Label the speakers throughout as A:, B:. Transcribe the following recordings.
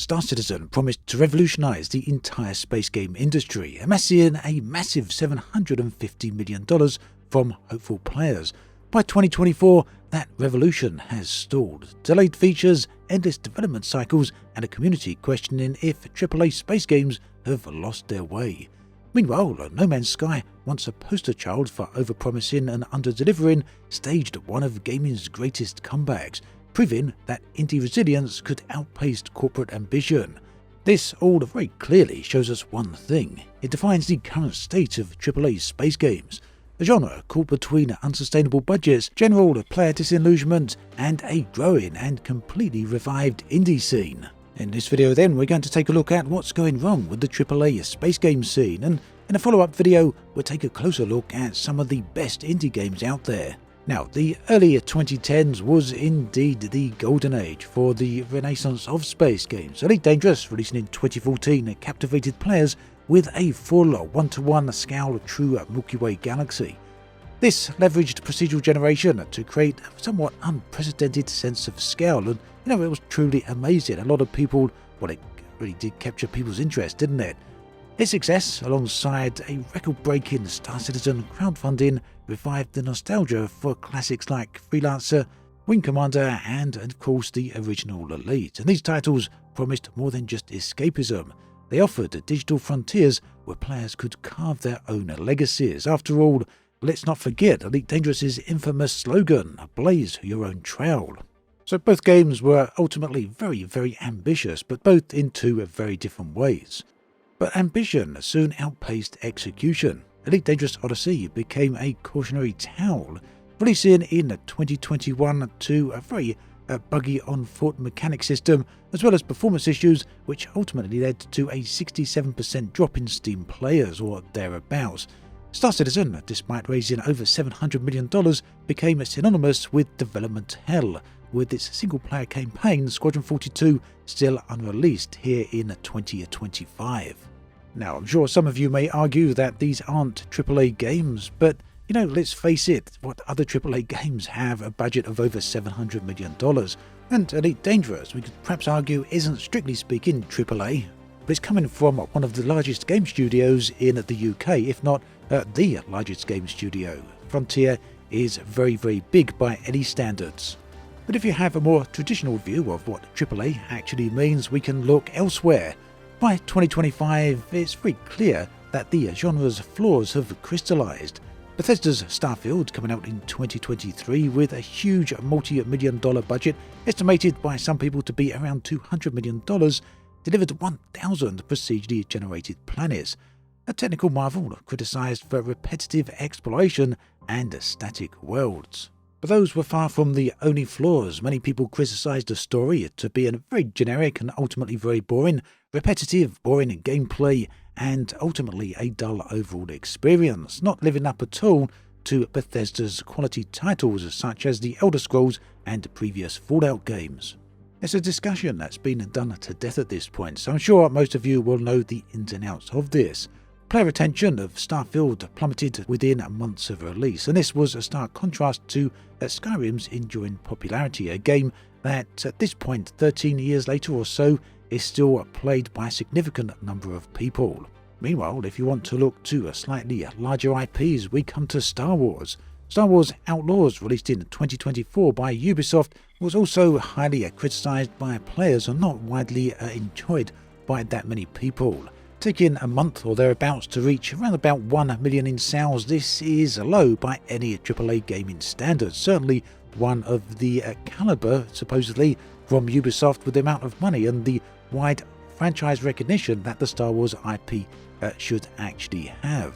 A: Star Citizen promised to revolutionize the entire space game industry, amassing a massive $750 million from hopeful players. By 2024, that revolution has stalled. Delayed features, endless development cycles, and a community questioning if AAA space games have lost their way. Meanwhile, No Man's Sky, once a poster child for overpromising and under-delivering, staged one of gaming's greatest comebacks, proving that indie resilience could outpace corporate ambition. This all very clearly shows us one thing. It defines the current state of AAA space games. A genre caught between unsustainable budgets, general player disillusionment, and a growing and completely revived indie scene. In this video then, we're going to take a look at what's going wrong with the AAA space game scene, and in a follow-up video, we'll take a closer look at some of the best indie games out there. Now, the early 2010s was indeed the golden age for the renaissance of space games. Elite Dangerous, releasing in 2014, captivated players with a full one-to-one scale true Milky Way galaxy. This leveraged procedural generation to create a somewhat unprecedented sense of scale, and it was truly amazing. A lot of people, it really did capture people's interest, didn't it? Its success, alongside a record-breaking Star Citizen crowdfunding, revived the nostalgia for classics like Freelancer, Wing Commander, and of course the original Elite. And these titles promised more than just escapism. They offered digital frontiers where players could carve their own legacies. After all, let's not forget Elite Dangerous's infamous slogan, "Blaze your own trail." So both games were ultimately very, very ambitious, but both in two very different ways. But ambition soon outpaced execution. Elite Dangerous Odyssey became a cautionary tale, releasing in 2021 to a very buggy on-foot mechanic system, as well as performance issues, which ultimately led to a 67% drop in Steam players, or thereabouts. Star Citizen, despite raising over $700 million, became synonymous with development hell, with its single-player campaign, Squadron 42, still unreleased here in 2025. Now, I'm sure some of you may argue that these aren't AAA games, but let's face it, what other AAA games have a budget of over $700 million? And Elite Dangerous, we could perhaps argue, isn't strictly speaking AAA, but it's coming from one of the largest game studios in the UK, if not the largest game studio. Frontier is very, very big by any standards. But if you have a more traditional view of what AAA actually means, we can look elsewhere. By 2025, it's very clear that the genre's flaws have crystallized. Bethesda's Starfield, coming out in 2023 with a huge multi-million-dollar budget, estimated by some people to be around $200 million, delivered 1,000 procedurally generated planets, a technical marvel criticized for repetitive exploration and static worlds. But those were far from the only flaws. Many people criticized the story to be a very generic and ultimately very boring, repetitive, boring gameplay, and ultimately a dull overall experience, not living up at all to Bethesda's quality titles such as The Elder Scrolls and previous Fallout games. It's a discussion that's been done to death at this point, so I'm sure most of you will know the ins and outs of this. Player retention of Starfield plummeted within months of release, and this was a stark contrast to Skyrim's enduring popularity, a game that at this point, 13 years later or so, is still played by a significant number of people. Meanwhile, if you want to look to slightly larger IPs, we come to Star Wars. Star Wars Outlaws, released in 2024 by Ubisoft, was also highly criticized by players and not widely enjoyed by that many people. Taking a month or thereabouts to reach around about 1 million in sales, this is low by any AAA gaming standards, certainly one of the caliber, supposedly, from Ubisoft with the amount of money and the wide franchise recognition that the Star Wars IP should actually have.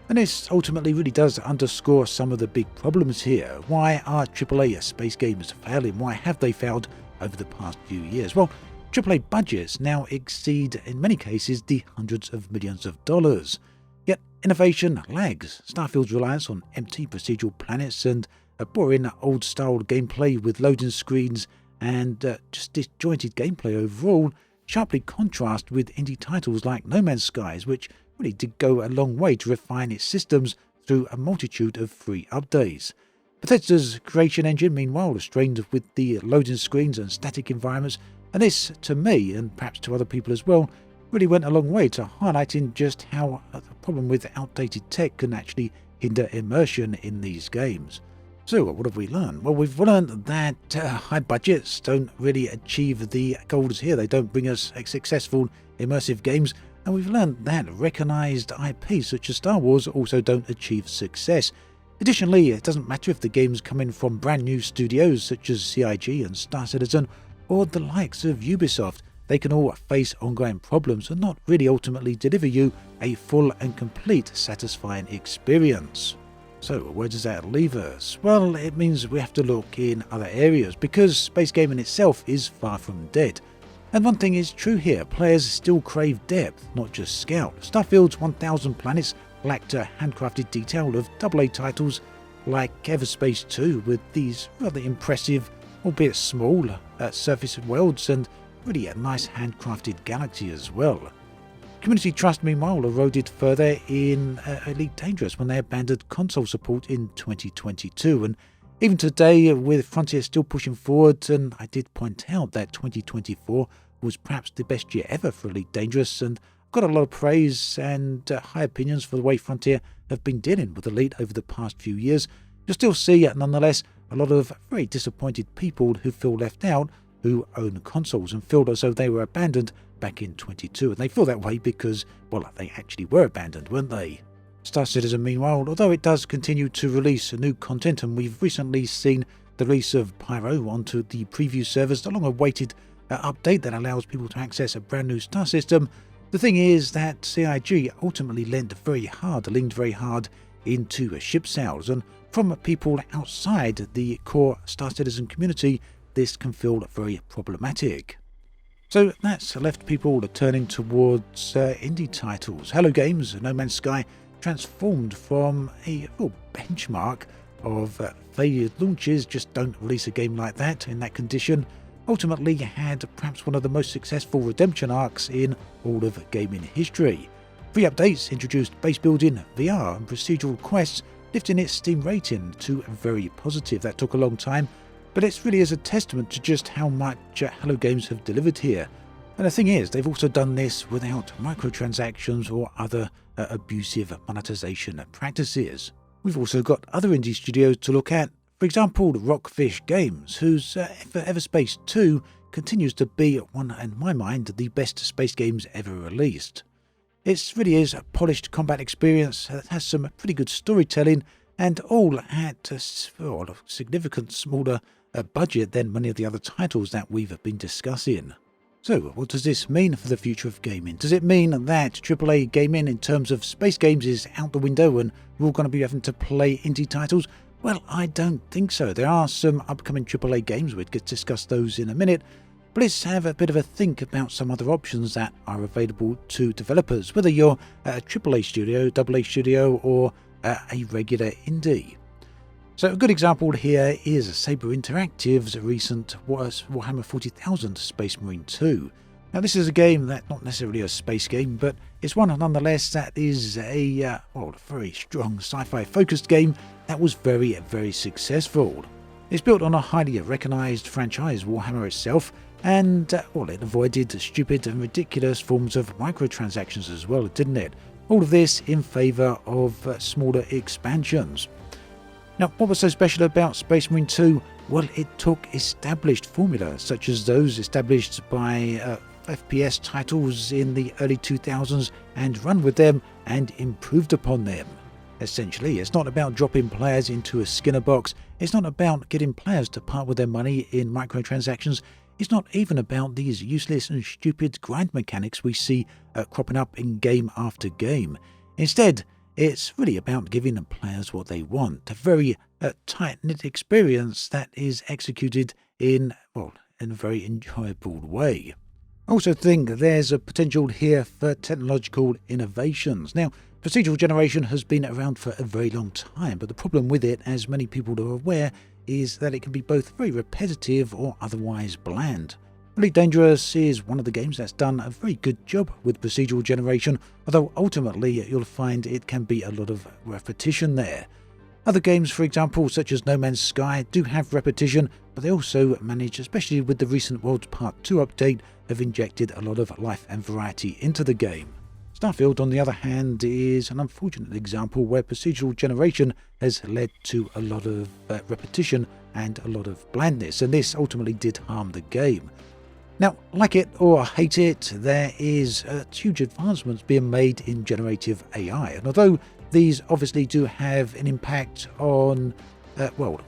A: And this ultimately really does underscore some of the big problems here. Why are AAA space games failing? Why have they failed over the past few years? Well, AAA budgets now exceed, in many cases, the hundreds of millions of dollars. Yet innovation lags. Starfield's reliance on empty procedural planets and a boring old-style gameplay with loading screens and just disjointed gameplay overall sharply contrast with indie titles like No Man's Sky, which really did go a long way to refine its systems through a multitude of free updates. Bethesda's creation engine, meanwhile, strained with the loading screens and static environments, And this, to me, and perhaps to other people as well, really went a long way to highlighting just how the problem with outdated tech can actually hinder immersion in these games. So what have we learned? Well, we've learned that high budgets don't really achieve the goals here. They don't bring us successful immersive games. And we've learned that recognised IPs such as Star Wars also don't achieve success. Additionally, it doesn't matter if the games come in from brand new studios such as CIG and Star Citizen or the likes of Ubisoft. They can all face ongoing problems and not really ultimately deliver you a full and complete satisfying experience. So where does that leave us? Well, it means we have to look in other areas because space gaming itself is far from dead. And one thing is true here, players still crave depth, not just scale. Starfield's 1000 planets lacked a handcrafted detail of AA titles like Everspace 2 with these rather impressive, albeit small, surface worlds and really a nice handcrafted galaxy as well. Community trust, meanwhile, eroded further in Elite Dangerous when they abandoned console support in 2022. And even today, with Frontier still pushing forward, and I did point out that 2024 was perhaps the best year ever for Elite Dangerous, and got a lot of praise and high opinions for the way Frontier have been dealing with Elite over the past few years. You'll still see, nonetheless, a lot of very disappointed people who feel left out, who own consoles and feel as though they were abandoned back in 22, and they feel that way because, well, they actually were abandoned, weren't they? Star Citizen, meanwhile, although it does continue to release new content, and we've recently seen the release of Pyro onto the preview servers, the long-awaited update that allows people to access a brand new star system, the thing is that CIG ultimately leaned very hard into ship sales, and from people outside the core Star Citizen community, this can feel very problematic. So that's left people turning towards indie titles. Hello Games, No Man's Sky, transformed from a real benchmark of failed launches, just don't release a game like that in that condition, ultimately had perhaps one of the most successful redemption arcs in all of gaming history. Free updates introduced base building, VR and procedural quests, lifting its Steam rating to very positive. That took a long time, but it really is a testament to just how much Hello Games have delivered here. And the thing is, they've also done this without microtransactions or other abusive monetization practices. We've also got other indie studios to look at. For example, Rockfish Games, whose Everspace 2 continues to be one, in my mind, the best space games ever released. It really is a polished combat experience that has some pretty good storytelling, and all at a significant smaller budget than many of the other titles that we've been discussing. So, what does this mean for the future of gaming? Does it mean that AAA gaming in terms of space games is out the window and we're all going to be having to play indie titles? Well, I don't think so. There are some upcoming AAA games, we'll discuss those in a minute, but let's have a bit of a think about some other options that are available to developers, whether you're a AAA studio, AA studio, or a regular indie. So a good example here is Saber Interactive's recent Warhammer 40,000 Space Marine 2. Now this is a game that's not necessarily a space game, but it's one nonetheless that is a very strong sci-fi focused game that was very, very successful. It's built on a highly recognised franchise, Warhammer itself, and it avoided stupid and ridiculous forms of microtransactions as well, didn't it? All of this in favour of smaller expansions. Now, what was so special about Space Marine 2? Well, it took established formulas, such as those established by FPS titles in the early 2000s, and run with them and improved upon them. Essentially, it's not about dropping players into a Skinner box, it's not about getting players to part with their money in microtransactions, it's not even about these useless and stupid grind mechanics we see cropping up in game after game. Instead, it's really about giving the players what they want, a very tight-knit experience that is executed in a very enjoyable way. I also think there's a potential here for technological innovations. Now, procedural generation has been around for a very long time, but the problem with it, as many people are aware, is that it can be both very repetitive or otherwise bland. Elite Dangerous is one of the games that's done a very good job with procedural generation, although ultimately you'll find it can be a lot of repetition there. Other games, for example, such as No Man's Sky, do have repetition, but they also manage, especially with the recent Worlds Part 2 update, have injected a lot of life and variety into the game. Starfield, on the other hand, is an unfortunate example where procedural generation has led to a lot of repetition and a lot of blandness, and this ultimately did harm the game. Now, like it or hate it, there is huge advancements being made in generative AI, and although these obviously do have an impact on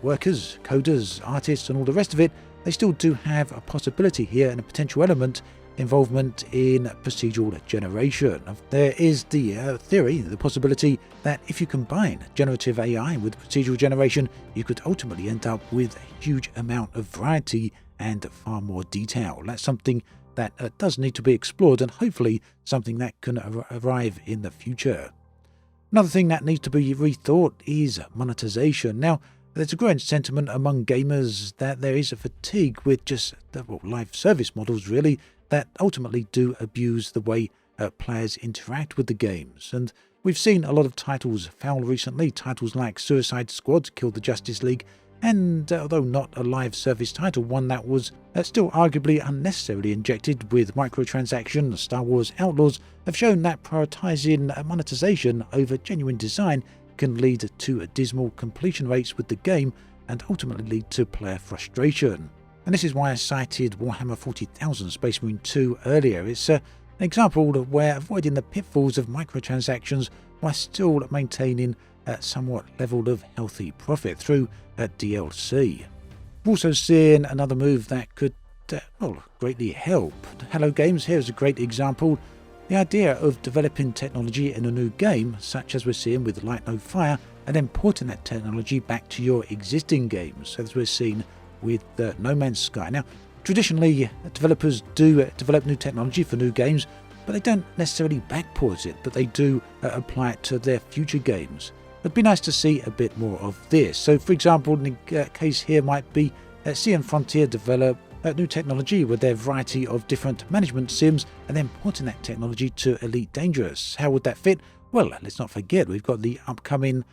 A: workers, coders, artists and all the rest of it, they still do have a possibility here and a potential element involvement in procedural generation. There is the theory, the possibility that if you combine generative AI with procedural generation, you could ultimately end up with a huge amount of variety and far more detail. That's something that does need to be explored, and hopefully something that can arrive in the future. Another thing that needs to be rethought is monetization. Now, there's a growing sentiment among gamers that there is a fatigue with just live service models, really, that ultimately do abuse the way players interact with the games. And we've seen a lot of titles foul recently, titles like Suicide Squad, Kill the Justice League, and although not a live service title, one that was still arguably unnecessarily injected with microtransactions. Star Wars Outlaws have shown that prioritizing monetization over genuine design can lead to dismal completion rates with the game and ultimately lead to player frustration. And this is why I cited Warhammer 40,000 Space Marine 2 earlier. It's an example where avoiding the pitfalls of microtransactions while still maintaining somewhat level of healthy profit through DLC. We're also seeing another move that could greatly help. Hello Games here is a great example. The idea of developing technology in a new game, such as we're seeing with Light No Fire, and then porting that technology back to your existing games, as we're seeing with No Man's Sky. Now, traditionally, developers do develop new technology for new games, but they don't necessarily backport it, but they do apply it to their future games. It'd be nice to see a bit more of this. So, for example, the case here might be Sea and Frontier develop new technology with their variety of different management sims and then porting that technology to Elite Dangerous. How would that fit? Well, let's not forget we've got the upcoming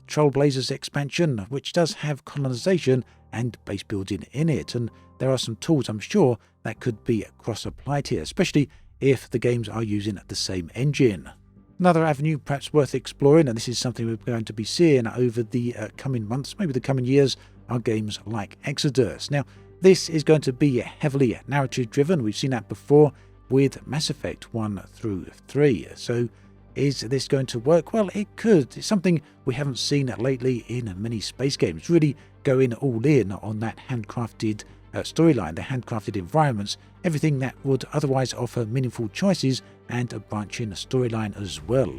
A: Trailblazers expansion, which does have colonization and base building in it, and there are some tools I'm sure that could be cross-applied here, especially if the games are using the same engine. Another avenue perhaps worth exploring, and this is something we're going to be seeing over the coming months, maybe the coming years, are games like Exodus. Now, this is going to be heavily narrative driven. We've seen that before with Mass Effect 1 through 3. So is this going to work? Well, it could. It's something we haven't seen lately in many space games, really going all in on that handcrafted storyline, the handcrafted environments, everything that would otherwise offer meaningful choices and a branching storyline as well.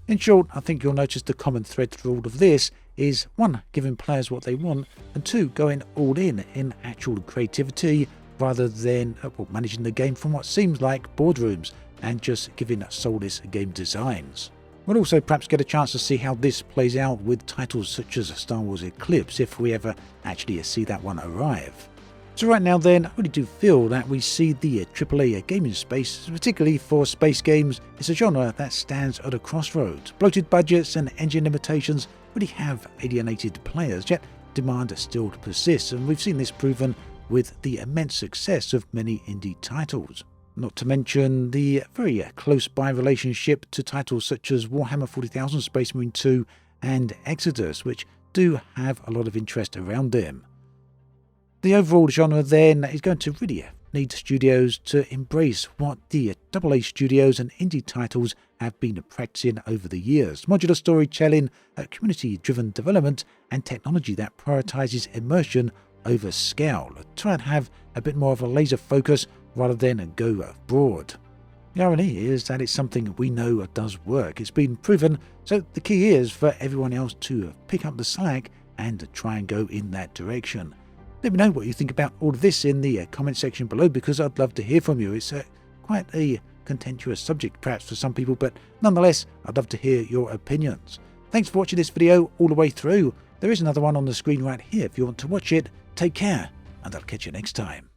A: In short, I think you'll notice the common thread through all of this is 1. Giving players what they want, and 2. Going all in actual creativity rather than managing the game from what seems like boardrooms and just giving soulless game designs. We'll also perhaps get a chance to see how this plays out with titles such as Star Wars Eclipse, if we ever actually see that one arrive. So right now then, I really do feel that we see the AAA gaming space, particularly for space games, it's a genre that stands at a crossroads. Bloated budgets and engine limitations really have alienated players, yet demand still persists, and we've seen this proven with the immense success of many indie titles. Not to mention the very close-by relationship to titles such as Warhammer 40,000 Space Marine 2 and Exodus, which do have a lot of interest around them. The overall genre then is going to really need studios to embrace what the AA studios and indie titles have been practicing over the years. Modular storytelling, community-driven development, and technology that prioritizes immersion over scale. Try and have a bit more of a laser focus rather than go broad. The irony is that it's something we know does work. It's been proven, so the key is for everyone else to pick up the slack and try and go in that direction. Let me know what you think about all of this in the comment section below, because I'd love to hear from you. It's quite a contentious subject perhaps for some people, but nonetheless, I'd love to hear your opinions. Thanks for watching this video all the way through. There is another one on the screen right here if you want to watch it. Take care, and I'll catch you next time.